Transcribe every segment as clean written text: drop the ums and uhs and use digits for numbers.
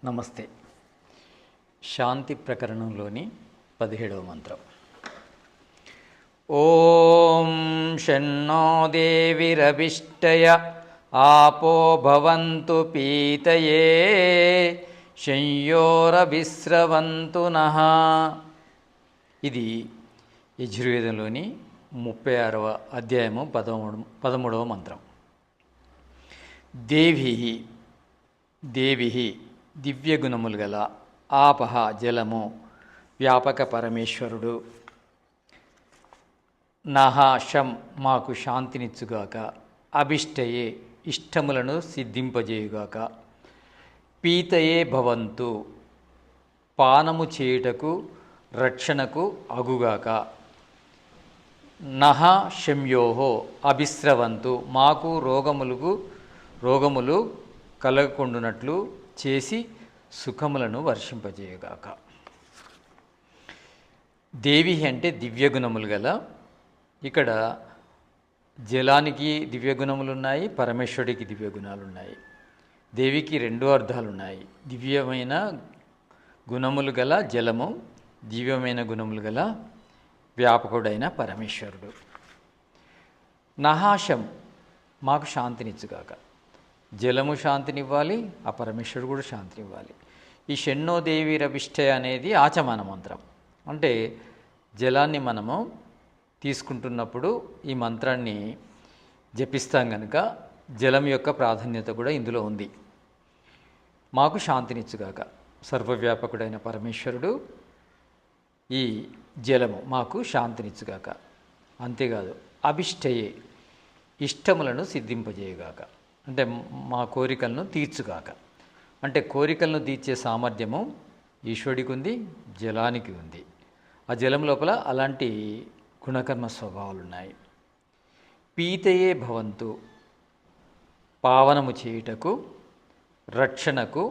నమస్తే. శాంతి ప్రకరణంలోని 17వ మంత్రం. ఓం షణ్ణో దేవిరభిష్టయ ఆపో భవంతు పీతయే శంయోరభిస్రవంతు నః. ఇది యజుర్వేదంలోని 36వ అధ్యాయము 13వ మంత్రం. దేవి దివ్యగుణములు గల, ఆపహ జలము, వ్యాపక పరమేశ్వరుడు, నహాశం మాకు శాంతినిచ్చుగాక, అభిష్టయే ఇష్టములను సిద్ధింపజేయుగాక, పీతయే భవంతు పానము చేయుటకు రక్షణకు అగుగాక, నహ శమ్యోహో అభిస్రవంతు మాకు రోగములు కలగకుండునట్లు చేసి సుఖములను వర్షింపజేయగాక. దేవి అంటే దివ్యగుణములు గల. ఇక్కడ జలానికి దివ్యగుణములు ఉన్నాయి, పరమేశ్వరుడికి దివ్యగుణాలు ఉన్నాయి. దేవికి రెండు అర్థాలు ఉన్నాయి. దివ్యమైన గుణములు గల జలము, దివ్యమైన గుణములు గల వ్యాపకుడైన పరమేశ్వరుడు. నహాశం మాకు శాంతినిచ్చుగాక. జలము శాంతినివ్వాలి, ఆ పరమేశ్వరుడు కూడా శాంతినివ్వాలి. ఈ షణ్ణో దేవిరభిష్టయ అనేది ఆచమన మంత్రం. అంటే జలాన్ని మనము తీసుకుంటున్నప్పుడు ఈ మంత్రాన్ని జపిస్తాం కనుక జలం యొక్క ప్రాధాన్యత కూడా ఇందులో ఉంది. మాకు శాంతినిచ్చుగాక. సర్వవ్యాపకుడైన పరమేశ్వరుడు ఈ జలము మాకు శాంతినిచ్చుగాక. అంతేకాదు, అభిష్టయే ఇష్టములను సిద్ధింపజేయగాక. అంటే మా కోరికలను తీర్చుగాక. అంటే కోరికలను తీర్చే సామర్థ్యము ఈశ్వరుడికి ఉంది, జలానికి ఉంది. ఆ జలం లోపల అలాంటి గుణకర్మ స్వభావాలు ఉన్నాయి. పీతయే భవంతు పావనము చేయుటకు, రక్షణకు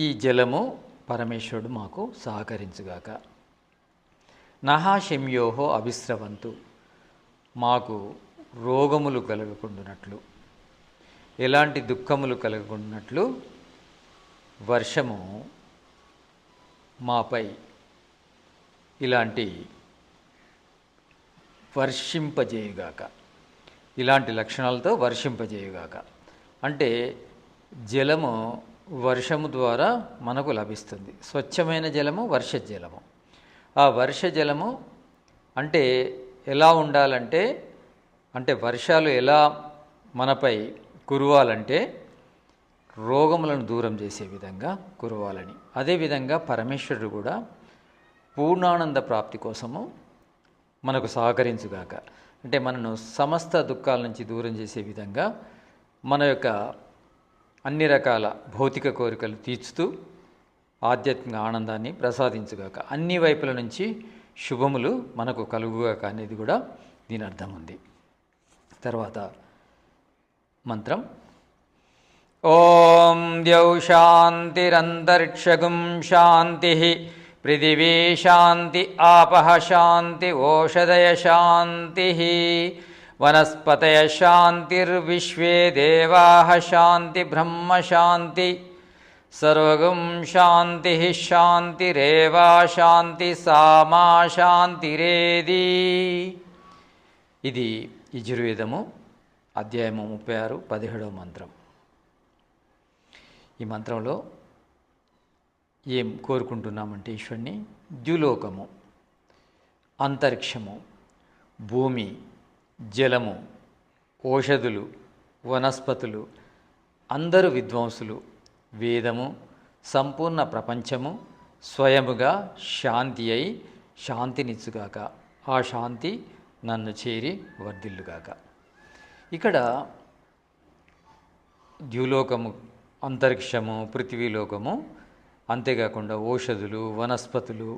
ఈ జలము పరమేశ్వరుడు మాకు సహకరించుగాక. నహాశమ్యోహో అభిస్రవంతు మాకు రోగములు కలగకుండునట్లు, ఎలాంటి దుఃఖములు కలగకుండాట్లు వర్షము మాపై ఇలాంటి వర్షింపజేయుగాక. ఇలాంటి లక్షణాలతో వర్షింపజేయుగాక. అంటే జలము వర్షము ద్వారా మనకు లభిస్తుంది. స్వచ్ఛమైన జలము వర్షజలము. ఆ వర్షజలము అంటే ఎలా ఉండాలంటే, అంటే వర్షాలు ఎలా మనపై కురవాలంటే రోగములను దూరం చేసే విధంగా కురవాలని. అదేవిధంగా పరమేశ్వరుడు కూడా పూర్ణానంద ప్రాప్తి కోసము మనకు సహకరించుగాక. అంటే మనను సమస్త దుఃఖాల నుంచి దూరం చేసే విధంగా మన యొక్క అన్ని రకాల భౌతిక కోరికలు తీర్చుతూ ఆధ్యాత్మిక ఆనందాన్ని ప్రసాదించుగాక. అన్ని వైపుల నుంచి శుభములు మనకు కలుగుగాక అనేది కూడా దీని అర్థం ఉంది. తర్వాత మంత్రం. ఓం ద్యౌ శాంతిరంతరిక్షగుం శాంతి, పృథివీ శాంతి, ఆపః శాంతి, ఓషధయ శాంతి, వనస్పతయ శాంతిర్విశ్వే దేవాః శాంతి, బ్రహ్మ శాంతి, సర్వగం శాంతి, శాంతిరేవా శాంతి, సామా శాంతిరేది. ఇది యజుర్వేదము అధ్యాయము 36 17వ మంత్రం. ఈ మంత్రంలో ఏం కోరుకుంటున్నామంటే ఈశ్వరుని ద్యులోకము, అంతరిక్షము, భూమి, జలము, ఓషధులు, వనస్పతులు, అందరు విద్వాంసులు, వేదము, సంపూర్ణ ప్రపంచము స్వయముగా శాంతి అయి శాంతినిచ్చుగాక. ఆ శాంతి నన్ను చేరి వర్ధిల్లుగాక. ఇక్కడ ద్యులోకము, అంతరిక్షము, పృథివీలోకము, అంతేకాకుండా ఓషధులు, వనస్పతులు,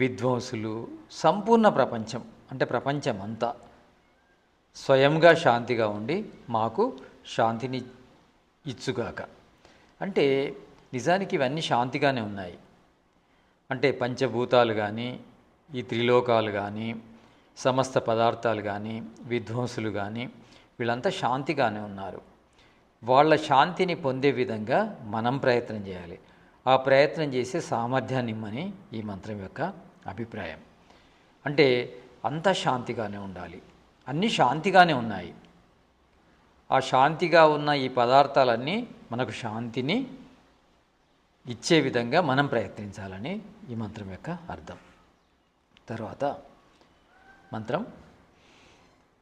విద్వాంసులు, సంపూర్ణ ప్రపంచం అంటే ప్రపంచం అంతా స్వయంగా శాంతిగా ఉండి మాకు శాంతిని ఇచ్చుగాక. అంటే నిజానికి ఇవన్నీ శాంతిగానే ఉన్నాయి. అంటే పంచభూతాలు కానీ, ఈ త్రిలోకాలు కానీ, సమస్త పదార్థాలు కానీ, విద్వాంసులు కానీ వీళ్ళంతా శాంతిగానే ఉన్నారు. వాళ్ళ శాంతిని పొందే విధంగా మనం ప్రయత్నం చేయాలి. ఆ ప్రయత్నం చేసే సామర్థ్యాన్ని ఇమ్మని ఈ మంత్రం యొక్క అభిప్రాయం. అంటే అంతా శాంతిగానే ఉండాలి, అన్నీ శాంతిగానే ఉన్నాయి. ఆ శాంతిగా ఉన్న ఈ పదార్థాలన్నీ మనకు శాంతిని ఇచ్చే విధంగా మనం ప్రయత్నించాలని ఈ మంత్రం యొక్క అర్థం. తర్వాత మంత్రం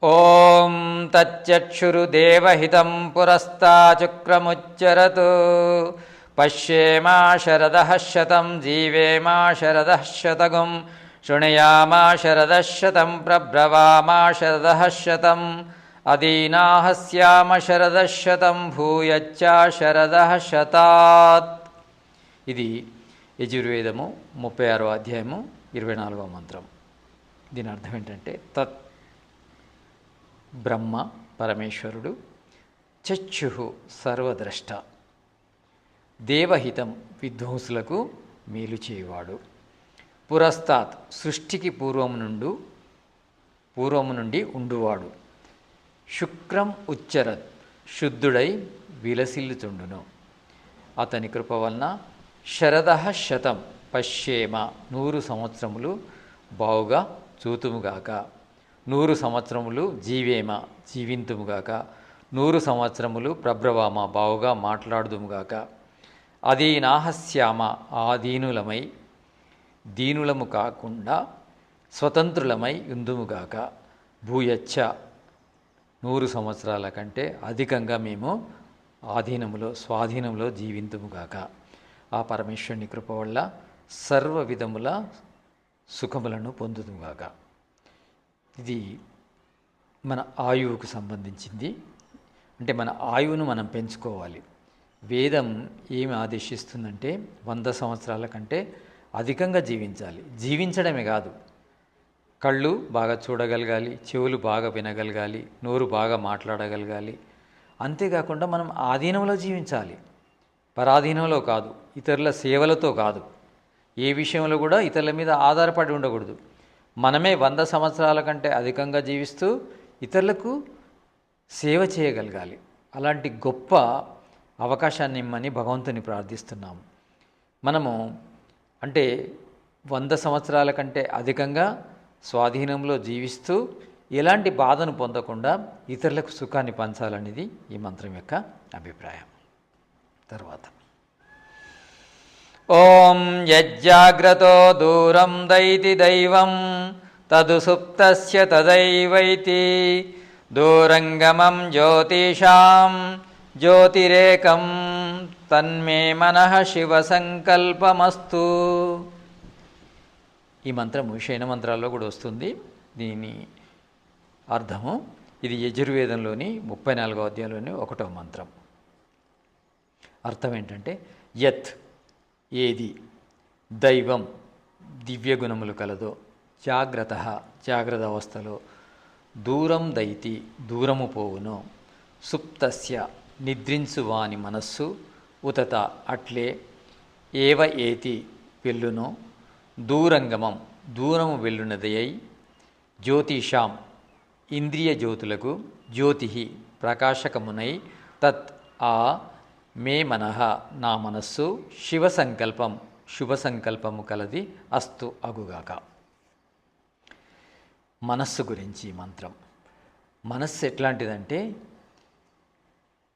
ఓం తచ్చక్షురుదేవహితం పురస్తాచుక్రముచ్చరతు పశ్యేమా శరదః శతం జీవేమా శరదః శతగం శృణుయామా శరదః శతం ప్రబ్రవామా శరదః శతం అదీనాః స్యామ శరదః శతం భూయచ్చా శరదః శతాత్. ఇది యజుర్వేదము 36వ అధ్యాయము 24వ మంత్రం. దీని అర్థం ఏంటంటే తత్ బ్రహ్మ పరమేశ్వరుడు, చక్షు సర్వద్రష్ట, దేవహితం విధ్వంసులకు మేలు చేయువాడు, పురస్తాత్ సృష్టికి పూర్వము నుండి ఉండువాడు, శుక్రం ఉచ్చరత్ శుద్ధుడై విలసిల్లుచుండును, అతని కృప వలన శరదః శతం పశ్యేమ 100 సంవత్సరములు బావుగా చూతుముగాక, 100 సంవత్సరములు జీవేమ జీవింతుముగాక, 100 సంవత్సరములు ప్రబ్రవామ బావుగా మాట్లాడుదుముగాక, అదీనాః స్యామ ఆదీనులమై దీనులము కాకుండా స్వతంత్రులమై ఉందుముగాక, భూయచ్చ 100 సంవత్సరాల కంటే అధికంగా మేము స్వాధీనంలో జీవింతుముగాక. ఆ పరమేశ్వరుని కృప వల్ల సర్వ విధముల సుఖములను పొందుదుముగాక. ఇది మన ఆయువుకు సంబంధించింది. అంటే మన ఆయువును మనం పెంచుకోవాలి. వేదం ఏమి ఆదేశిస్తుందంటే 100 సంవత్సరాల కంటే అధికంగా జీవించాలి. జీవించడమే కాదు, కళ్ళు బాగా చూడగలగాలి, చెవులు బాగా వినగలగాలి, నోరు బాగా మాట్లాడగలగాలి. అంతేకాకుండా మనం ఆధీనంలో జీవించాలి, పరాధీనంలో కాదు, ఇతరుల సేవలతో కాదు, ఏ విషయంలో కూడా ఇతరుల మీద ఆధారపడి ఉండకూడదు. మనమే 100 సంవత్సరాల కంటే అధికంగా జీవిస్తూ ఇతరులకు సేవ చేయగలగాలి. అలాంటి గొప్ప అవకాశాన్ని ఇమ్మని భగవంతుని ప్రార్థిస్తున్నాము. మనము అంటే 100 సంవత్సరాల కంటే అధికంగా స్వాధీనంలో జీవిస్తూ ఎలాంటి బాధను పొందకుండా ఇతరులకు సుఖాన్ని పంచాలనేది ఈ మంత్రం యొక్క అభిప్రాయం. తర్వాత ఓం యజ్జాగ్రతో దూరం దైతి దైవం తదు సుప్తస్య తదైవైతి దూరంగమం జ్యోతిషాం జ్యోతిరేకం తన్మే మనః శివ సంకల్పమస్తు. ఈ మంత్రము శయన మంత్రాల్లో కూడా వస్తుంది. దీని అర్థము ఇది యజుర్వేదంలోని 34వ అధ్యాయంలోని 1వ మంత్రం. అర్థం ఏంటంటే యత్ ఏది, దైవం దివ్య గుణములు కలదో, జాగ్రత్త అవస్థలో, దూరం దైతి దూరము పోవును, సుప్తస్య నిద్రించువాని మనస్సు, ఉతత అట్లే, ఏవ ఏతి వెళ్ళును, దూరంగమం దూరము వెళ్ళునదై, జ్యోతిషాం ఇంద్రియ జ్యోతులకు, జ్యోతి ప్రకాశకమునై, తత్ ఆ మే మనః నా మనస్సు, శివ సంకల్పం శుభ సంకల్పము కలది అస్తు అగుగాక. మనస్సు గురించి మంత్రం. మనస్సు ఎట్లాంటిదంటే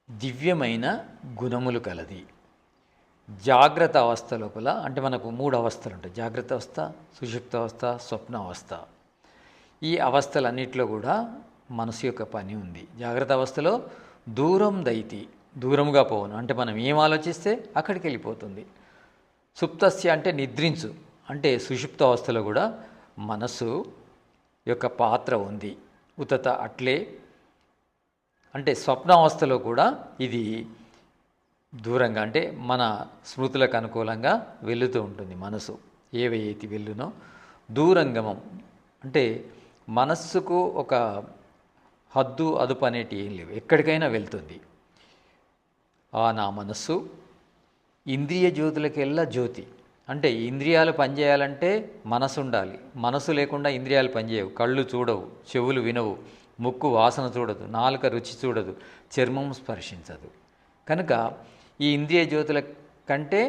దివ్యమైన గుణములు కలది. జాగ్రత్త అవస్థ లోపల అంటే మనకు 3 అవస్థలు ఉంటాయి: జాగ్రత్త అవస్థ, సుషుప్త అవస్థ, స్వప్న అవస్థ. ఈ అవస్థలన్నింటిలో కూడా మనసు యొక్క పని ఉంది. జాగ్రత్త అవస్థలో దూరం దైతి దూరముగా పోవును, అంటే మనం ఏం ఆలోచిస్తే అక్కడికి వెళ్ళిపోతుంది. సుప్తస్య అంటే నిద్రించు, అంటే సుషుప్త అవస్థలో కూడా మనసు యొక్క పాత్ర ఉంది. ఉతత అట్లే అంటే స్వప్నావస్థలో కూడా ఇది దూరంగా అంటే మన స్మృతులకు అనుకూలంగా వెళుతూ ఉంటుంది మనసు, ఏవైతే వెళ్ళునో. దూరంగమం అంటే మనస్సుకు ఒక హద్దు అదుపు అనేటి ఏం లేవు, ఎక్కడికైనా వెళ్తుంది. నా మనస్సు ఇంద్రియ జ్యోతులకెల్లా జ్యోతి, అంటే ఇంద్రియాలు పనిచేయాలంటే మనసు ఉండాలి. మనసు లేకుండా ఇంద్రియాలు పనిచేయవు. కళ్ళు చూడవు, చెవులు వినవు, ముక్కు వాసన చూడదు, నాలుక రుచి చూడదు, చర్మం స్పర్శించదు. కనుక ఈ ఇంద్రియ జ్యోతుల కంటే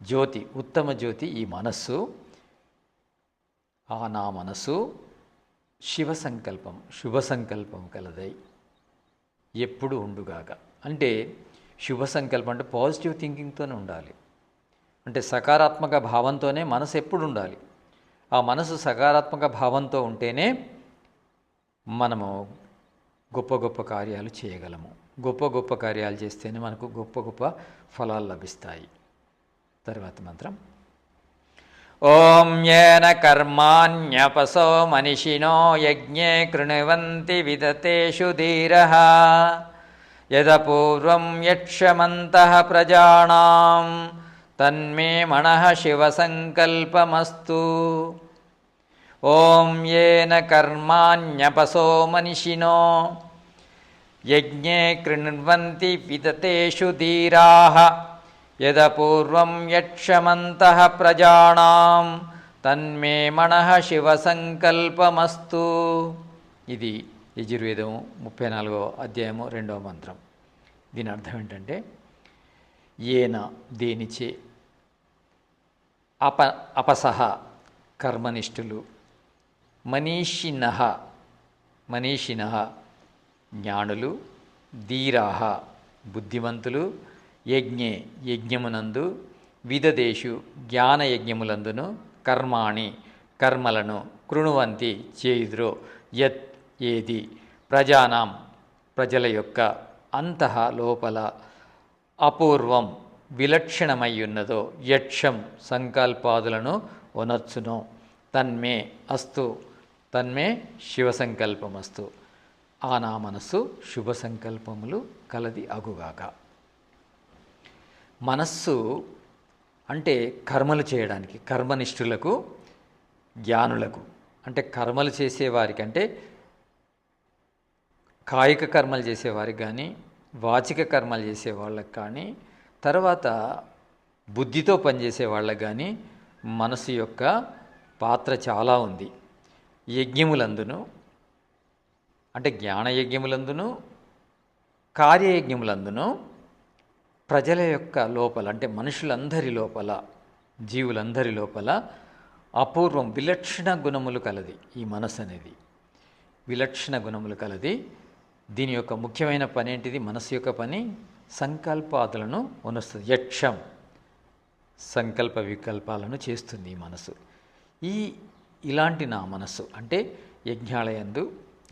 జ్యోతి, ఉత్తమ జ్యోతి ఈ మనస్సు. నా మనస్సు శివ సంకల్పం, శుభ సంకల్పం కలదై ఎప్పుడు ఉండుగాక. అంటే శుభ సంకల్పం అంటే పాజిటివ్ థింకింగ్తోనే ఉండాలి. అంటే సకారాత్మక భావంతోనే మనసు ఎప్పుడు ఉండాలి. ఆ మనసు సకారాత్మక భావంతో ఉంటేనే మనము గొప్ప గొప్ప కార్యాలు చేయగలము. గొప్ప గొప్ప కార్యాలు చేస్తేనే మనకు గొప్ప గొప్ప ఫలాలు లభిస్తాయి. తర్వాత మంత్రం. ఓం ఏన కర్మాణ్యపసో మనిషినో యజ్ఞే కృణవంతి విదతేషు ధీరః యదపూర్వం యక్షమంతః ప్రజానాం తన్మే మనః శివ సంకల్పమస్తు. ఓం ఏన కర్మాణ్యపసో మనిషినో యజ్ఞే కృణ్వంతి విదతేషు ధీరాః యదపూర్వం యక్షమంతః ప్రజానాం తన్మే మనః శివ సంకల్పమస్తు. ఇది యజుర్వేదము 34వ అధ్యాయము 2వ మంత్రం. దీని అర్థం ఏంటంటే ఏన దేనిచే, అపసహ కర్మనిష్ఠులు, మనీషినః జ్ఞానులు, ధీరాః బుద్ధిమంతులు, యజ్ఞే యజ్ఞమునందు, విదదేషు జ్ఞానయజ్ఞములందును, కర్మాణి కర్మలను, కృణువంతి చేయుదురో, యత్ ఏది, ప్రజానాం ప్రజల యొక్క, అంతః లోపల, అపూర్వం విలక్షణమయ్యున్నదో, యక్షం సంకల్పాదులను ఒనర్చునో, తన్మే అస్తు తన్మే శివ సంకల్పమస్తు. నా మనస్సు శుభ సంకల్పములు కలది అగుగాక. మనస్సు అంటే కర్మలు చేయడానికి, కర్మనిష్ఠులకు, జ్ఞానులకు, అంటే కర్మలు చేసేవారికి, అంటే కాయిక కర్మలు చేసేవారికి కానీ, వాచిక కర్మలు చేసే వాళ్ళకి కానీ, తర్వాత బుద్ధితో పనిచేసే వాళ్ళకి కానీ మనసు యొక్క పాత్ర చాలా ఉంది. యజ్ఞములందును, అంటే జ్ఞానయజ్ఞములందును, కార్యయజ్ఞములందును ప్రజల యొక్క లోపల, అంటే మనుషులందరి లోపల, జీవులందరి లోపల అపూర్వం విలక్షణ గుణములు కలది ఈ మనసు అనేది. విలక్షణ గుణములు కలది. దీని యొక్క ముఖ్యమైన పని ఏంటిది? మనసు యొక్క పని సంకల్పాదులను ఉనస్తుంది. యక్షం సంకల్ప వికల్పాలను చేస్తుంది ఈ మనసు. ఇలాంటి నా మనస్సు అంటే యజ్ఞాలయందు,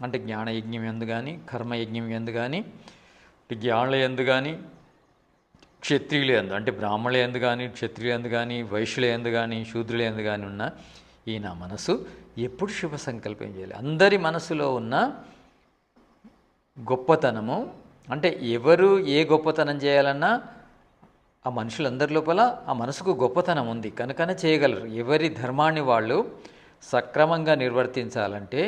అంటే జ్ఞానయజ్ఞం ఎందు కానీ, కర్మయజ్ఞం ఎందు కానీ, జ్ఞానులయందు కానీ, క్షత్రియుల యందు, అంటే బ్రాహ్మణుల యందు కానీ, క్షత్రియుల యందు కానీ, వైశ్యుల యందు కానీ, శూద్రుల యందు కానీ ఉన్న ఈ నా మనసు ఎప్పుడు శుభ సంకల్పం చేయాలి. అందరి మనసులో ఉన్న గొప్పతనము, అంటే ఎవరు ఏ గొప్పతనం చేయాలన్నా ఆ మనుషులందరి లోపల ఆ మనసుకు గొప్పతనం ఉంది కనుకనే చేయగలరు. ఎవరి ధర్మాన్ని వాళ్ళు సక్రమంగా నిర్వర్తించాలంటే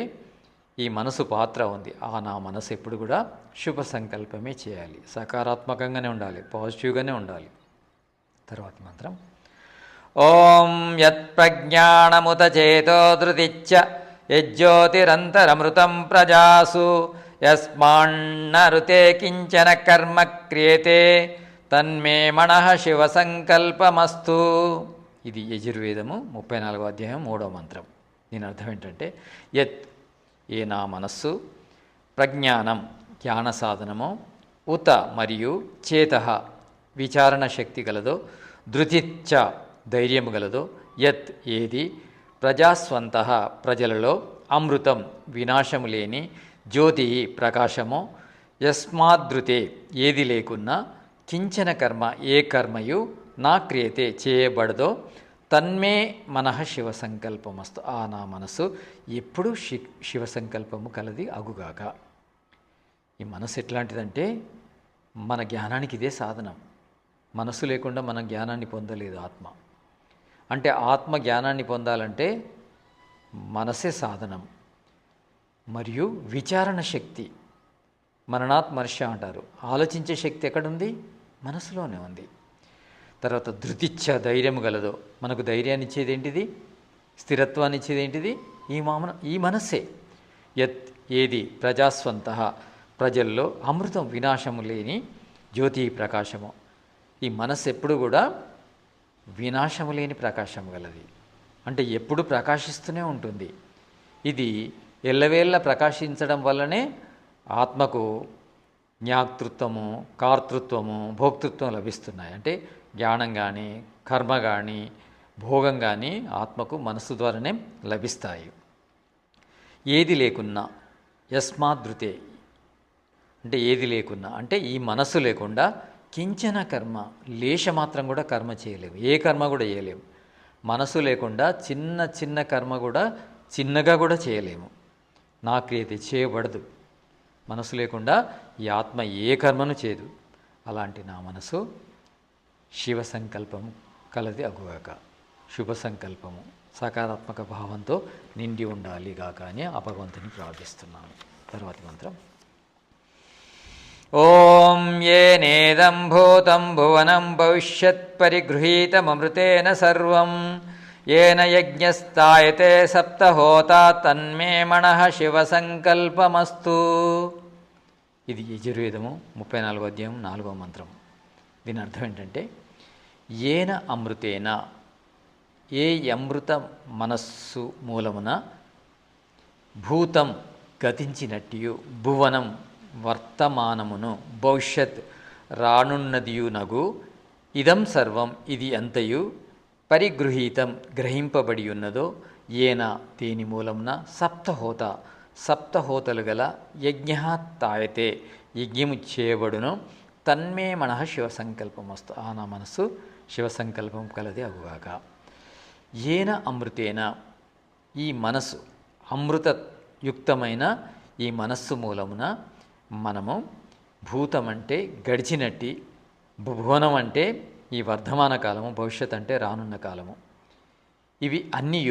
ఈ మనసు పాత్ర ఉంది. నా మనసు ఎప్పుడు కూడా శుభ సంకల్పమే చేయాలి, సకారాత్మకంగానే ఉండాలి, పాజిటివ్గానే ఉండాలి. తర్వాత మంత్రం. ఓం యత్ ప్రజ్ఞానముత చేతో ధృతిచ్చ యజ్యోతిరంతరమృతం ప్రజాసు యస్మాన్నరుతే కించన కర్మ క్రియతే తన్మే మనః శివ సంకల్పమస్తు. ఇది యజుర్వేదము 34వ అధ్యాయం 3వ మంత్రం. దీని అర్థం ఏంటంటే యత్ నా మనస్సు, ప్రజ్ఞానం జ్ఞాన సాధనము, ఉత మరియు చేత విచారణ శక్తి గలదో, ధృతిచ్చ ధైర్యము గలదో, యత్ ఏది, ప్రజాస్వంత ప్రజలలో, అమృతం వినాశము లేని, జ్యోతి ప్రకాశము, యస్మాద్ధృతే ఏది లేకున్నా, కించన కర్మ ఏ కర్మయు నా క్రియతే చేయబడదో, తన్మే మనః శివ సంకల్పమస్తు. నా మనసు ఎప్పుడూ శివ సంకల్పము కలది అగుగాక. ఈ మనసు ఎట్లాంటిదంటే మన జ్ఞానానికి ఇదే సాధనం. మనసు లేకుండా మన జ్ఞానాన్ని పొందలేదు ఆత్మ. అంటే ఆత్మ జ్ఞానాన్ని పొందాలంటే మనసే సాధనం. మరియు విచారణ శక్తి, మననాత్ మర్ష్య అంటారు. ఆలోచించే శక్తి ఎక్కడుంది? మనసులోనే ఉంది. తర్వాత ధృతిచ్చ ధైర్యం గలదో, మనకు ధైర్యాన్ని ఇచ్చేది ఏంటిది? స్థిరత్వాన్ని ఇచ్చేది ఏంటిది? ఈ మనస్సే. యత్ ఏది, ప్రజాస్వంత ప్రజల్లో, అమృతం వినాశము లేని, జ్యోతి ప్రకాశము. ఈ మనస్సు ఎప్పుడు కూడా వినాశము లేని ప్రకాశం గలది, అంటే ఎప్పుడు ప్రకాశిస్తూనే ఉంటుంది. ఇది ఎల్లవేళ్ళ ప్రకాశించడం వల్లనే ఆత్మకు జ్ఞాతృత్వము, కర్తృత్వము, భోక్తృత్వం లభిస్తున్నాయి. అంటే జ్ఞానం కానీ, కర్మ కానీ, భోగం కానీ ఆత్మకు మనస్సు ద్వారానే లభిస్తాయి. ఏది లేకున్నా యస్మాదృతే, అంటే ఏది లేకున్నా అంటే ఈ మనస్సు లేకుండా కించన కర్మ, లేశమాత్రం కూడా కర్మ చేయలేము, ఏ కర్మ కూడా చేయలేము. మనసు లేకుండా చిన్న చిన్న కర్మ కూడా చిన్నగా కూడా చేయలేము. నా క్రియతే చేయబడదు. మనసు లేకుండా ఈ ఆత్మ ఏ కర్మను చేయదు. అలాంటి నా మనసు శివ సంకల్పం కలది అగుగాక. శుభ సంకల్పము సకారాత్మక భావంతో నిండి ఉండాలి గాక అని ఆ భగవంతుని ప్రార్థిస్తున్నాను. తర్వాతి మంత్రం. ఓం ఏనేదం భూతం భువనం భవిష్యత్ పరిగృహీతమృతేన సర్వం ఏన యజ్ఞస్థాయతే సప్తహోతా తన్మే మనః శివ సంకల్పమస్తు. ఇది యజుర్వేదము 34వ అధ్యాయం 4వ మంత్రం. దీని అర్థం ఏంటంటే, ఏన అమృతేన, ఏ అమృత మనస్సు మూలమున, భూతం గతించినట్టు, భువనం వర్తమానమును, భవిష్యత్ రానున్నదియునగు, ఇదం సర్వం ఇది అంతయు, పరిగృహీతం గ్రహింపబడి ఉన్నదో, ఏన దేని మూలమున, సప్తహోత సప్తహోతలు గల యజ్ఞ తాయతే యజ్ఞము చేయబడును, తన్మే మనః శివ సంకల్పమస్తు. ఆ నా మనస్సు శివ సంకల్పం కలది అగుగాక. ఏన అమృతేన, ఈ మనస్సు అమృతయుక్తమైన ఈ మనస్సు మూలమున మనము, భూతం అంటే గడిచినట్టి, భువనం అంటే ఈ వర్ధమాన కాలము, భవిష్యత్ అంటే రానున్న కాలము, ఇవి అన్నీ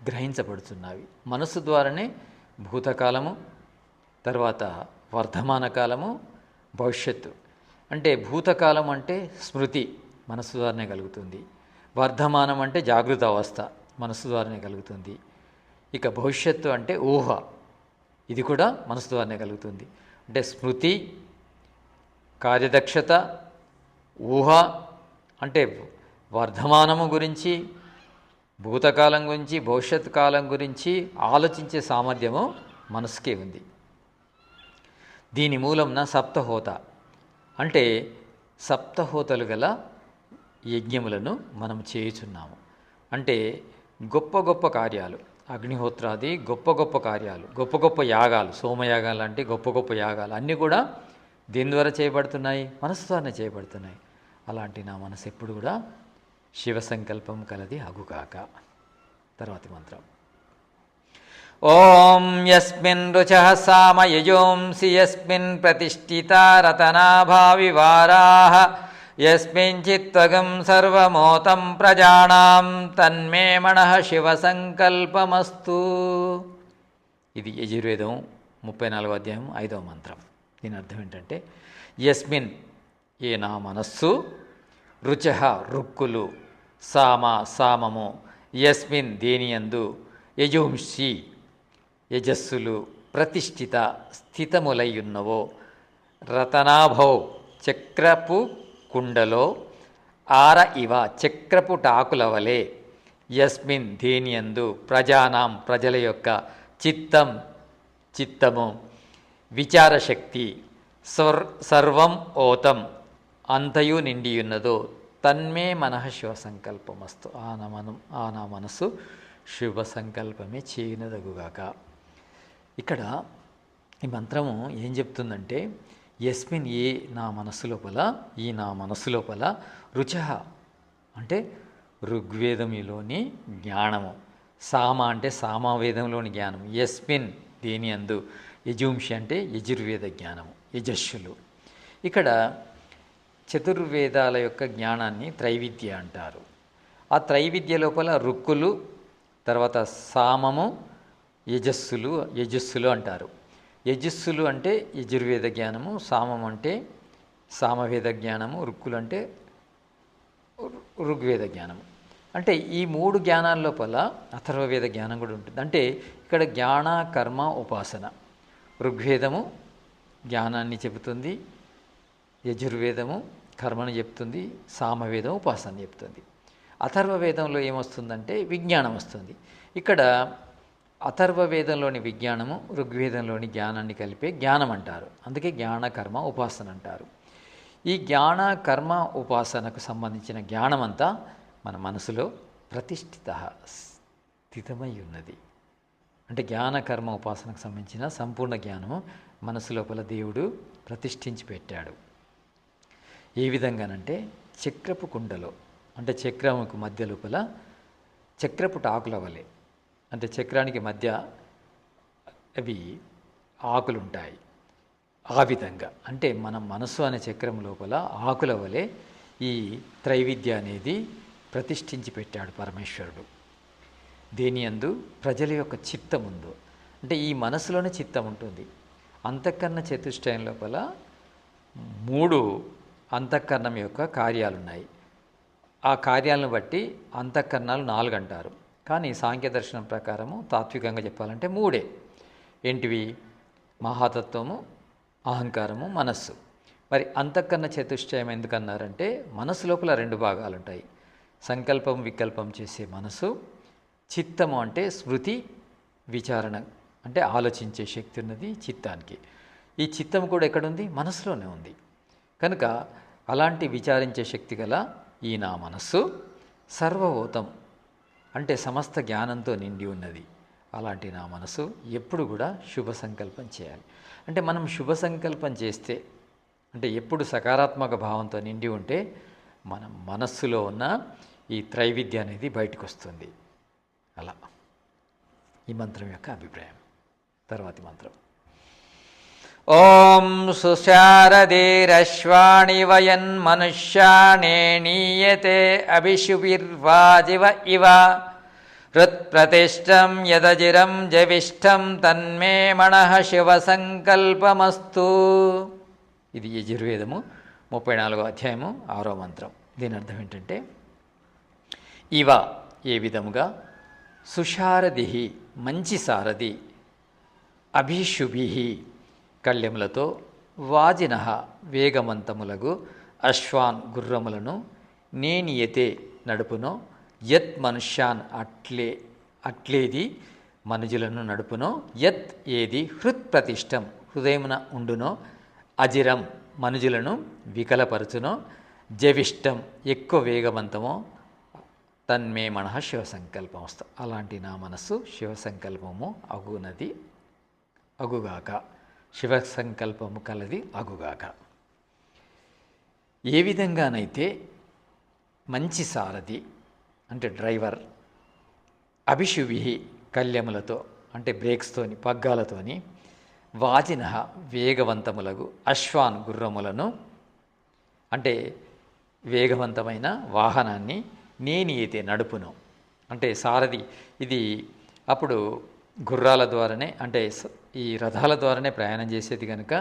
గ్రహించబడుతున్నవి మనస్సు ద్వారానే. భూతకాలము, తర్వాత వర్ధమాన కాలము, భవిష్యత్తు. అంటే భూతకాలం అంటే స్మృతి, మనస్సు ద్వారానే కలుగుతుంది. వర్ధమానం అంటే జాగృత అవస్థ, మనస్సు ద్వారానే కలుగుతుంది. ఇక భవిష్యత్తు అంటే ఊహ, ఇది కూడా మనస్సు ద్వారానే కలుగుతుంది. అంటే స్మృతి, కార్యదక్షత, ఊహ అంటే వర్ధమానము గురించి, భూతకాలం గురించి, భవిష్యత్ కాలం గురించి ఆలోచించే సామర్థ్యము మనసుకే ఉంది. దీని మూలంన సప్తహోత, అంటే సప్తహోతలు గల యజ్ఞములను మనం చేయుచున్నాము. అంటే గొప్ప గొప్ప కార్యాలు, అగ్నిహోత్రాది గొప్ప గొప్ప కార్యాలు, గొప్ప గొప్ప యాగాలు, సోమయాగాలు అంటే గొప్ప గొప్ప యాగాలు అన్నీ కూడా దేని ద్వారా చేయబడుతున్నాయి? మనసు ద్వారానే చేయబడుతున్నాయి. అలాంటి నా మనసు ఎప్పుడు కూడా శివ సంకల్పం కలది అగుగాక. తర్వాతి మంత్రం. ఓం యస్మిన్ రుచః సామ యజోంసి యస్మిన్ ప్రతిష్ఠితా రతనాభావివారాః యస్మిన్ చిత్వగం సర్వమోతం ప్రజానాం తన్మే మనః శివ సంకల్పమస్తు. ఇది యజుర్వేదం 34వ అధ్యాయం 5వ మంత్రం. దీని అర్థం ఏంటంటే, యస్మిన్ ఏ నా మనస్సు, రుచః రుక్కులు, సామ సామము, యస్మిన్ దేనియందు, యజుంసి యజస్సులు, ప్రతిష్ఠిత స్థితములయ్యున్నవో, రతనాభౌ చక్రపు కుండలో, ఆర ఇవ చక్రపు టాకుల వలె, యస్మిన్ దేనియందు, ప్రజానాం ప్రజల యొక్క, చిత్తం చిత్తము, విచారశక్తి, సర్వం ఓతం అంతయు నిండియున్నదో, తన్మే మనః శివ సంకల్పమస్తు. ఆ నా మనసు శుభ సంకల్పమే చేయనదగుగాక. ఇక్కడ ఈ మంత్రము ఏం చెప్తుందంటే, యస్మిన్ ఏ నా మనస్సు లోపల, ఈ నా మనస్సు లోపల, రుచః అంటే ఋగ్వేదంలోని జ్ఞానము, సామ అంటే సామవేదంలోని జ్ఞానం, యస్మిన్ దేని అందు, యజుంషి అంటే యజుర్వేద జ్ఞానము, యజస్సులు. ఇక్కడ చతుర్వేదాల యొక్క జ్ఞానాన్ని త్రైవిద్య అంటారు. ఆ త్రైవిద్య లోపల రుక్కులు, తర్వాత సామము, యజస్సులు అంటారు. యజస్సులు అంటే యజుర్వేద జ్ఞానము, సామం అంటే సామవేద జ్ఞానము, రుక్కులు అంటే ఋగ్వేద జ్ఞానము. అంటే ఈ మూడు జ్ఞానాల లోపల అథర్వవేద జ్ఞానం కూడా ఉంటుంది. అంటే ఇక్కడ జ్ఞాన, కర్మ, ఉపాసన. ఋగ్వేదము జ్ఞానాన్ని చెబుతుంది, యజుర్వేదము కర్మను చెప్తుంది, సామవేదం ఉపాసన చెప్తుంది. అథర్వవేదంలో ఏమొస్తుందంటే విజ్ఞానం వస్తుంది. ఇక్కడ అథర్వవేదంలోని విజ్ఞానము ఋగ్వేదంలోని జ్ఞానాన్ని కలిపే జ్ఞానం అంటారు. అందుకే జ్ఞాన కర్మ ఉపాసన అంటారు. ఈ జ్ఞాన కర్మ ఉపాసనకు సంబంధించిన జ్ఞానమంతా మన మనసులో ప్రతిష్ఠిత స్థితమై ఉన్నది. అంటే జ్ఞాన కర్మ ఉపాసనకు సంబంధించిన సంపూర్ణ జ్ఞానము మనసు లోపల దేవుడు ప్రతిష్ఠించి పెట్టాడు. ఏ విధంగానంటే చక్రపు కుండలో, అంటే చక్రముకు మధ్య లోపల చక్రపు ఆకుల వలె, అంటే చక్రానికి మధ్య అవి ఆకులు ఉంటాయి. ఆ విధంగా అంటే మన మనస్సు అనే చక్రం లోపల ఆకుల వలె ఈ త్రైవిద్య అనేది ప్రతిష్ఠించి పెట్టాడు పరమేశ్వరుడు. దేని యందు ప్రజల యొక్క చిత్తం ఉందో, అంటే ఈ మనసులోనే చిత్తం ఉంటుంది. అంతఃకరణ చతుష్టయం లోపల 3 అంతఃకరణం యొక్క కార్యాలు ఉన్నాయి. ఆ కార్యాలను బట్టి అంతఃకరణాలు 4 అంటారు. కానీ సాంఖ్య దర్శనం ప్రకారము తాత్వికంగా చెప్పాలంటే 3. ఏంటివి? మహాతత్వము, అహంకారము, మనస్సు. మరి అంతఃకరణ చతుష్టయం ఎందుకన్నారంటే మనస్సు లోపల 2 భాగాలు ఉంటాయి. సంకల్పం వికల్పం చేసే మనసు, చిత్తము అంటే స్మృతి విచారణ, అంటే ఆలోచించే శక్తి ఉన్నది చిత్తానికి. ఈ చిత్తం కూడా ఎక్కడుంది? మనసులోనే ఉంది. కనుక అలాంటి విచారించే శక్తి గల ఈ నా మనస్సు సర్వభూతం, అంటే సమస్త జ్ఞానంతో నిండి ఉన్నది. అలాంటి నా మనసు ఎప్పుడు కూడా శుభ సంకల్పం చేయాలి. అంటే మనం శుభ సంకల్పం చేస్తే, అంటే ఎప్పుడు సకారాత్మక భావంతో నిండి ఉంటే మన మనస్సులో ఉన్న ఈ త్రైవిద్య అనేది బయటకు వస్తుంది. అలా ఈ మంత్రం యొక్క అభిప్రాయం. తర్వాతి మంత్రం. ఓం సుశారదేరశ్వాణి వయన్ మనుష్యానేణీయతే అభిషుభిర్వాజివ ఇవ హృత్ప్రతిష్టం యదజిరం జవిష్టం తన్మే మనః శివ సంకల్పమస్తు. ఇది యజుర్వేదము 34వ అధ్యాయము 6వ మంత్రం. దీని అర్థం ఏంటంటే ఇవ ఏ విధముగా, సుశారది మంచి సారథి, అభిశుభి కళ్యములతో, వాజిన వేగవంతములగు అశ్వాన్ గుర్రములను, నేనియతే నడుపునో, యత్ మనుష్యాన్ అట్లేది మనుజులను నడుపునో, యత్ ఏది హృత్ ప్రతిష్టం హృదయమున ఉండునో, అజిరం మనుజులను వికలపరచునో, జవిష్టం ఎక్కువ వేగవంతమో, తన్మే మనః శివ సంకల్పం వస్తా. అలాంటి నా మనస్సు శివ సంకల్పము అగునది అగుగాక, శివ సంకల్పము కలది అగుగాక. ఏ విధంగానైతే మంచి సారథి అంటే డ్రైవర్, అభిశుభి కళ్యములతో అంటే బ్రేక్స్తోని పగ్గాలతోని, వాజిన వేగవంతములగు అశ్వాన్ గుర్రములను అంటే వేగవంతమైన వాహనాన్ని, నేనియతే నడుపును అంటే సారథి. ఇది అప్పుడు గుర్రాల ద్వారానే, అంటే ఈ రథాల ద్వారానే ప్రయాణం చేసేది కనుక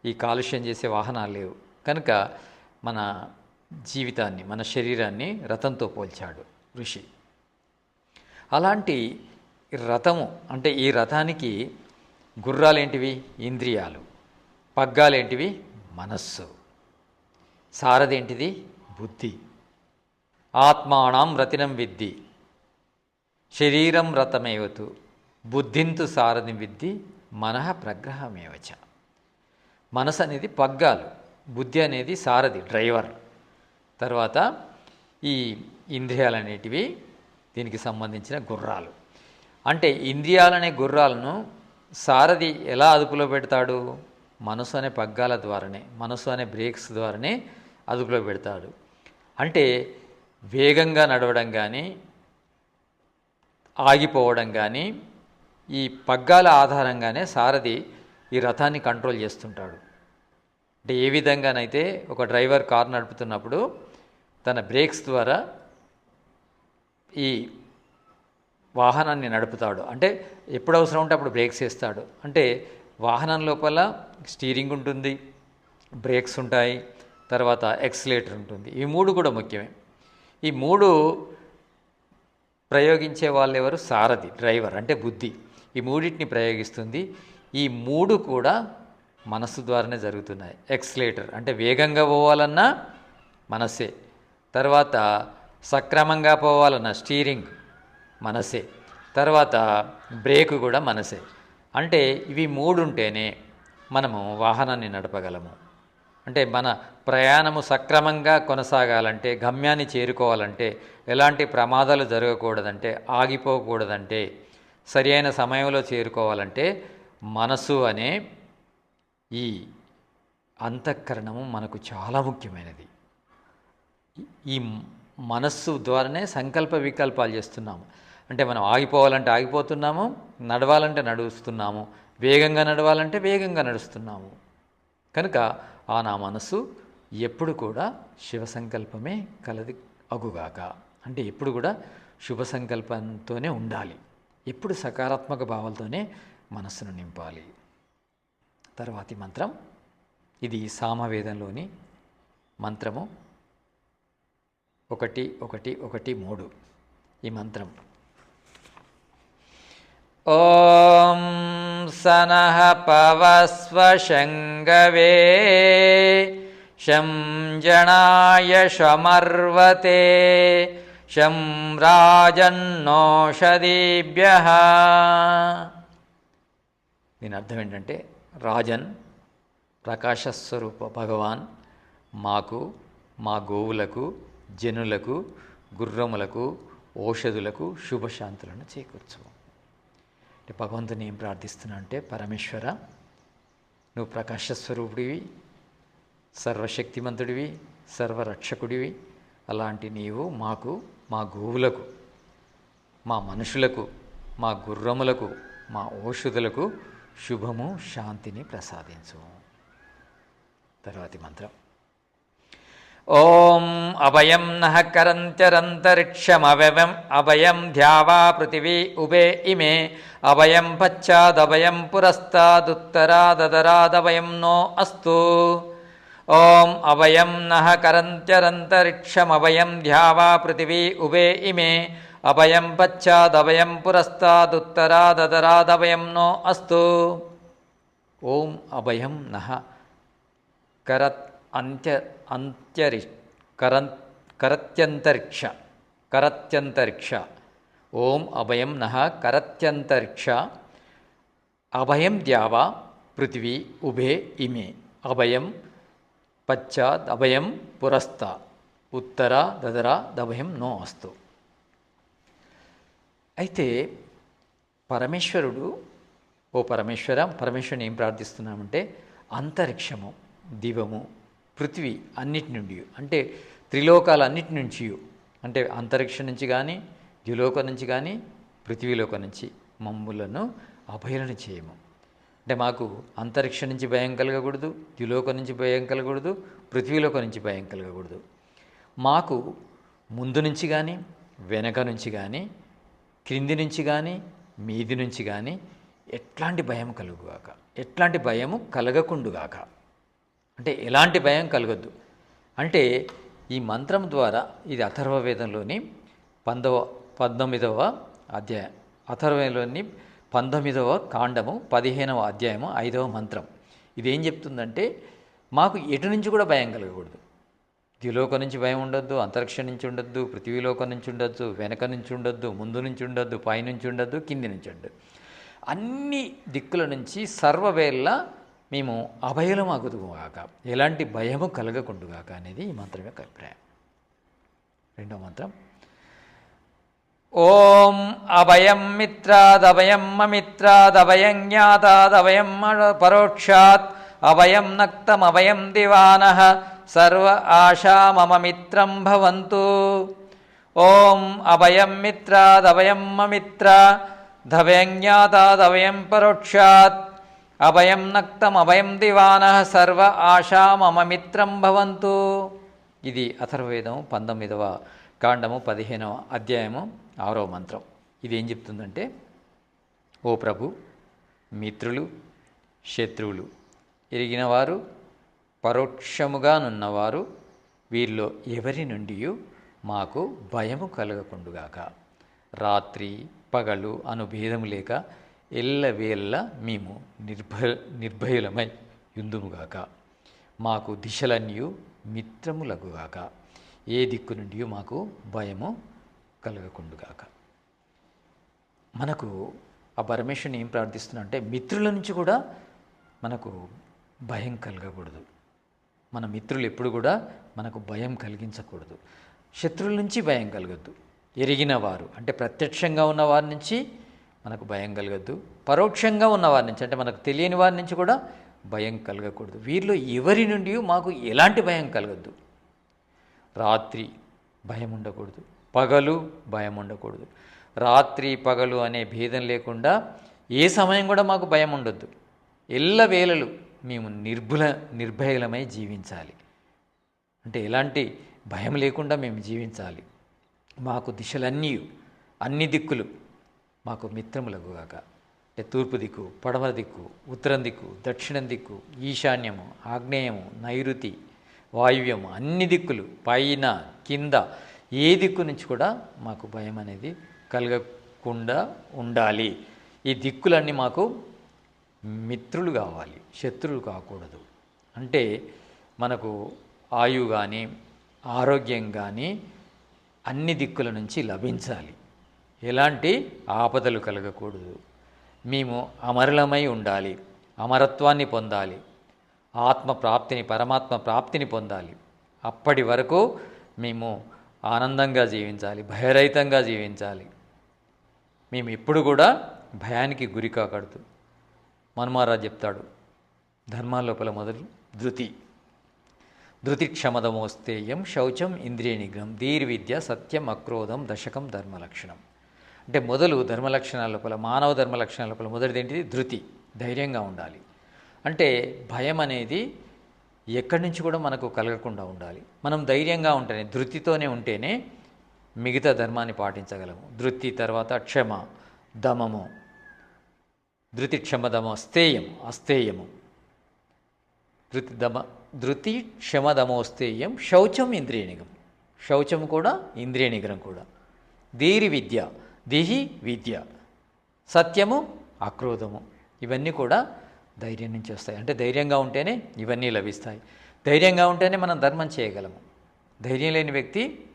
ఈ కాలుష్యం చేసే వాహనాలు లేవు కనుక మన జీవితాన్ని, మన శరీరాన్ని రథంతో పోల్చాడు ఋషి. అలాంటి రథము అంటే ఈ రథానికి గుర్రాలేంటివి? ఇంద్రియాలు. పగ్గాలేంటివి? మనస్సు. సారథి ఏంటిది? బుద్ధి. ఆత్మానం రతినం విద్ధి శరీరం రథమేవతు బుద్ధింతు సారథి విద్ధి మనః ప్రగ్రహమేవచ. మనసు అనేది పగ్గాలు, బుద్ధి అనేది సారథి డ్రైవర్. తర్వాత ఈ ఇంద్రియాలు అనేటివి దీనికి సంబంధించిన గుర్రాలు. అంటే ఇంద్రియాలనే గుర్రాలను సారథి ఎలా అదుపులో పెడతాడు? మనసు అనే పగ్గాల ద్వారానే, మనసు అనే బ్రేక్స్ ద్వారానే అదుపులో పెడతాడు. అంటే వేగంగా నడవడం కానీ ఆగిపోవడం కానీ ఈ పగ్గాల ఆధారంగానే సారథి ఈ రథాన్ని కంట్రోల్ చేస్తుంటాడు. అంటే ఏ విధంగానైతే ఒక డ్రైవర్ కారు నడుపుతున్నప్పుడు తన బ్రేక్స్ ద్వారా ఈ వాహనాన్ని నడుపుతాడు. అంటే ఎప్పుడు అవసరం ఉంటే అప్పుడు బ్రేక్స్ వేస్తాడు. అంటే వాహనం లోపల స్టీరింగ్ ఉంటుంది, బ్రేక్స్ ఉంటాయి, తర్వాత ఎక్సిలేటర్ ఉంటుంది. ఈ 3 కూడా ముఖ్యమే. ఈ 3 ప్రయోగించే వాళ్ళు ఎవరు? సారథి డ్రైవర్ అంటే బుద్ధి. ఈ 3టిని ప్రయోగిస్తుంది. ఈ 3 కూడా మనస్సు ద్వారానే జరుగుతున్నాయి. ఎక్స్లేటర్ అంటే వేగంగా పోవాలన్నా మనసే, తర్వాత సక్రమంగా పోవాలన్నా స్టీరింగ్ మనసే, తర్వాత బ్రేక్ కూడా మనసే. అంటే ఇవి మూడు ఉంటేనే మనము వాహనాన్ని నడపగలము. అంటే మన ప్రయాణము సక్రమంగా కొనసాగాలంటే, గమ్యాన్ని చేరుకోవాలంటే, ఎలాంటి ప్రమాదాలు జరగకూడదంటే, ఆగిపోకూడదంటే, సరి అయిన సమయంలో చేరుకోవాలంటే మనసు అనే ఈ అంతఃకరణము మనకు చాలా ముఖ్యమైనది. ఈ మనస్సు ద్వారానే సంకల్ప వికల్పాలు చేస్తున్నాము. అంటే మనం ఆగిపోవాలంటే ఆగిపోతున్నాము, నడవాలంటే నడుస్తున్నాము, వేగంగా నడవాలంటే వేగంగా నడుస్తున్నాము. కనుక నా మనస్సు ఎప్పుడు కూడా శివ సంకల్పమే కలది అగుగాక. అంటే ఎప్పుడు కూడా శుభ సంకల్పంతోనే ఉండాలి. ఎప్పుడు సకారాత్మక భావాలతోనే మనస్సును నింపాలి. తర్వాతి మంత్రం, ఇది సామవేదంలోని మంత్రము 1113. ఈ మంత్రం ఓం సనః పవస్వ శంగవే శం జనాయ శమర్వతే శం రాజన్నోషధీభ్యః. దీని అర్థం ఏంటంటే, రాజన్ ప్రకాశస్వరూప భగవాన్ మాకు, మా గోవులకు, జనులకు, గుర్రములకు, ఓషధులకు శుభశాంతులను చేకూర్చు. అంటే భగవంతుని ఏం ప్రార్థిస్తున్నా అంటే, పరమేశ్వర, నువ్వు ప్రకాశస్వరూపుడివి, సర్వశక్తిమంతుడివి, సర్వరక్షకుడివి. అలాంటి నీవు మాకు, మా గోవులకు, మా మనుషులకు, మా గుర్రములకు, మా ఓషధులకు శుభము, శాంతిని ప్రసాదించు. తర్వాతి మంత్రం ఓం అభయం నః కరంత్యరంతరిక్షమవ్యయం అభయం ధ్యావా పృథివీ ఉభే ఇమే అభయం పశ్చాదభయం పురస్తాదుత్తరాదదరాదభయం నో అస్తు. ఓం అభయం నః కరంత్యరంతరిక్షమభయం ధ్యావా పృథివీ ఉభే ఇమే అభయం పశ్చాదభయం పురస్తాదుత్తరాదదరాదభయం నో అస్తు. ఓం అభయం నః కరత్యంతరిక్ష. ఓం అభయం నః కరత్యంతరిక్ష అభయం ద్యావా పృథివీ ఉభే ఇమే అభయం పశ్చాద్ అభయం పురస్తా ఉత్తర దదరా దభయం నో అస్తు. అయితే పరమేశ్వరుడు, ఓ పరమేశ్వరుని ఏం ప్రార్థిస్తున్నామంటే, అంతరిక్షము, దివము, పృథ్వీ అన్నిటి నుండి, అంటే త్రిలోకాలన్నిటి నుంచి, అంటే అంతరిక్షం నుంచి కానీ, ద్యులోకం నుంచి కానీ, పృథ్వీలోకం నుంచి మమ్ములను అభయులను చేయము. అంటే మాకు అంతరిక్షం నుంచి భయం కలగకూడదు, ద్యులోకం నుంచి భయం కలగకూడదు, పృథ్వీలోకం నుంచి భయం కలగకూడదు. మాకు ముందు నుంచి కానీ, వెనక నుంచి కానీ, క్రింది నుంచి కానీ, మీది నుంచి కానీ ఎట్లాంటి భయం కలుగుగాక, ఎట్లాంటి భయము కలగకుండుగాక. అంటే ఎలాంటి భయం కలగద్దు. అంటే ఈ మంత్రం ద్వారా, ఇది అథర్వవేదంలోని 19వ అధ్యాయం, అథర్వవేదంలోని 19వ కాండము 15వ అధ్యాయము 5వ మంత్రం. ఇదేం చెప్తుందంటే, మాకు ఎటు నుంచి కూడా భయం కలగకూడదు. ద్యులోకం నుంచి భయం ఉండొద్దు, అంతరిక్షం నుంచి ఉండొద్దు, పృథ్వీలోకం నుంచి ఉండొద్దు, వెనక నుంచి ఉండొద్దు, ముందు నుంచి ఉండొద్దు, పైనుంచి ఉండొద్దు, కింది నుంచి ఉండొద్దు. అన్ని దిక్కుల నుంచి సర్వవేళ మేము అభయలమగుదుగాక, ఎలాంటి భయము కలగకుండుగాక అనేది ఈ మంత్రం యొక్క అభిప్రాయం. రెండవ మంత్రం ఓం అభయం మిత్రాదభయం మమిత్రాదభయం జ్ఞాతాదభయం పరోక్షాత్ అభయం నక్తమభయం దివానః సర్వ ఆశా మమ మిత్రం భవంతు. ఓం అభయం మిత్రాదభయం మమిత్రాదభయం జ్ఞాతాదభయం పరోక్షాత్ అభయం నక్తమభయం దివానః సర్వ ఆశా మమ మిత్రం భవంతు. ఇది అథర్వవేదం 19వ కాండము 15వ అధ్యాయము 6వ మంత్రం. ఇది ఏం చెప్తుందంటే, ఓ ప్రభు, మిత్రులు, శత్రువులు, ఎరిగినవారు, పరోక్షముగానున్నవారు, వీరిలో ఎవరి నుండి మాకు భయము కలగకుండుగాక. రాత్రి పగలు అను భేదము లేక ఎల్లవేళ మేము నిర్భయులమై యుందుముగాక. మాకు దిశలన్నీయు మిత్రములగుగాక. ఏ దిక్కు నుండి మాకు భయము కలగకుండుగాక. మనకు ఆ పరమేశ్వరుని ఏం ప్రార్థిస్తున్నా అంటే మిత్రుల నుంచి కూడా మనకు భయం కలగకూడదు. మన మిత్రులు ఎప్పుడు కూడా మనకు భయం కలిగించకూడదు. శత్రువుల నుంచి భయం కలగద్దు. ఎరిగిన వారు అంటే ప్రత్యక్షంగా ఉన్న వారి నుంచి మనకు భయం కలగద్దు. పరోక్షంగా ఉన్న వారి నుంచి అంటే మనకు తెలియని వారి నుంచి కూడా భయం కలగకూడదు. వీరిలో ఎవరి నుండి మాకు ఎలాంటి భయం కలగద్దు. రాత్రి భయం ఉండకూడదు, పగలు భయం ఉండకూడదు. రాత్రి పగలు అనే భేదం లేకుండా ఏ సమయం కూడా మాకు భయం ఉండొద్దు. ఎల్లవేళలు మేము నిర్భయలమై జీవించాలి. అంటే ఎలాంటి భయం లేకుండా మేము జీవించాలి. మాకు దిశలన్నీ అన్ని దిక్కులు మాకు మిత్రములగుగాక. అంటే తూర్పు దిక్కు, పడమర దిక్కు, ఉత్తరం దిక్కు, దక్షిణం దిక్కు, ఈశాన్యము, ఆగ్నేయము, నైరుతి, వాయువ్యము, అన్ని దిక్కులు పైన కింద ఏ దిక్కు నుంచి కూడా మాకు భయం అనేది కలగకుండా ఉండాలి. ఈ దిక్కులన్నీ మాకు మిత్రులు కావాలి, శత్రువులు కాకూడదు. అంటే మనకు ఆయువు కానీ ఆరోగ్యం కానీ అన్ని దిక్కుల నుంచి లభించాలి. ఎలాంటి ఆపదలు కలగకూడదు. మేము అమరులమై ఉండాలి, అమరత్వాన్ని పొందాలి, ఆత్మ ప్రాప్తిని పరమాత్మ ప్రాప్తిని పొందాలి. అప్పటి వరకు మేము ఆనందంగా జీవించాలి, భయరహితంగా జీవించాలి. మేము ఎప్పుడు కూడా భయానికి గురి కాకూడదు. మన్మహారాజ్ చెప్తాడు ధర్మాల లోపల మొదలు ధృతి క్షమదమోస్తేయం శౌచం ఇంద్రియ నిగ్రహం ధీర్విద్య సత్యం అక్రోధం దశకం ధర్మలక్షణం. అంటే మొదలు ధర్మలక్షణాల లోపల మానవ ధర్మలక్షణాల లోపల మొదటిది ఏంటిది? ధృతి, ధైర్యంగా ఉండాలి. అంటే భయం అనేది ఎక్కడి నుంచి కూడా మనకు కలగకుండా ఉండాలి. మనం ధైర్యంగా ఉంటేనే, ధృతితోనే ఉంటేనే మిగతా ధర్మాన్ని పాటించగలము. ధృతి తర్వాత క్షమ, దమము. ధృతి క్షమ దమ అస్థేయము. ధృతి క్షమ దమోస్తేయం శౌచం ఇంద్రియ నిగ్రహం. శౌచం కూడా ఇంద్రియ నిగ్రహం కూడా. ధీరి విద్య, దిహి విద్య, సత్యము, అక్రోధము. ఇవన్నీ కూడా ధైర్యం నుంచి వస్తాయి. అంటే ధైర్యంగా ఉంటేనే ఇవన్నీ లభిస్తాయి. ధైర్యంగా ఉంటేనే మనం ధర్మం చేయగలము. ధైర్యం లేని వ్యక్తి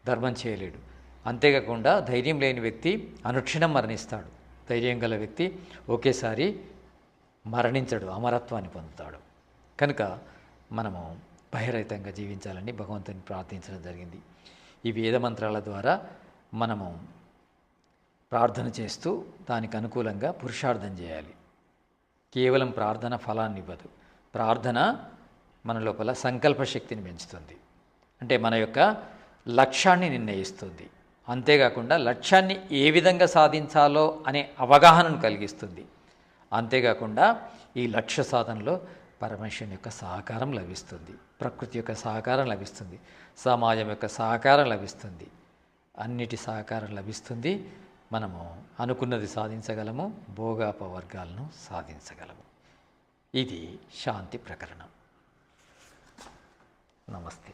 ధర్మం చేయలేడు. అంతేకాకుండా ధైర్యం లేని వ్యక్తి అనుక్షణం మరణిస్తాడు. ధైర్యం గల వ్యక్తి ఒకేసారి మరణించడు, అమరత్వాన్ని పొందుతాడు. కనుక మనము భయరహితంగా జీవించాలని భగవంతుని ప్రార్థించడం జరిగింది. ఈ వేద మంత్రాల ద్వారా మనము ప్రార్థన చేస్తూ దానికి అనుకూలంగా పురుషార్థం చేయాలి. కేవలం ప్రార్థన ఫలాన్ని ఇవ్వదు. ప్రార్థన మన లోపల సంకల్ప శక్తిని పెంచుతుంది. అంటే మన యొక్క లక్ష్యాన్ని నిర్ణయిస్తుంది. అంతేకాకుండా లక్ష్యాన్ని ఏ విధంగా సాధించాలో అనే అవగాహనను కలిగిస్తుంది. అంతేకాకుండా ఈ లక్ష్య సాధనలో పరమేశ్వరుని యొక్క సహకారం లభిస్తుంది, ప్రకృతి యొక్క సహకారం లభిస్తుంది, సమాజం యొక్క సహకారం లభిస్తుంది. అన్నిటి సహకారం లభిస్తుంది. మనము అనుకున్నది సాధించగలము, భోగాపవర్గాలను సాధించగలము. ఇది శాంతి ప్రకరణం. నమస్తే.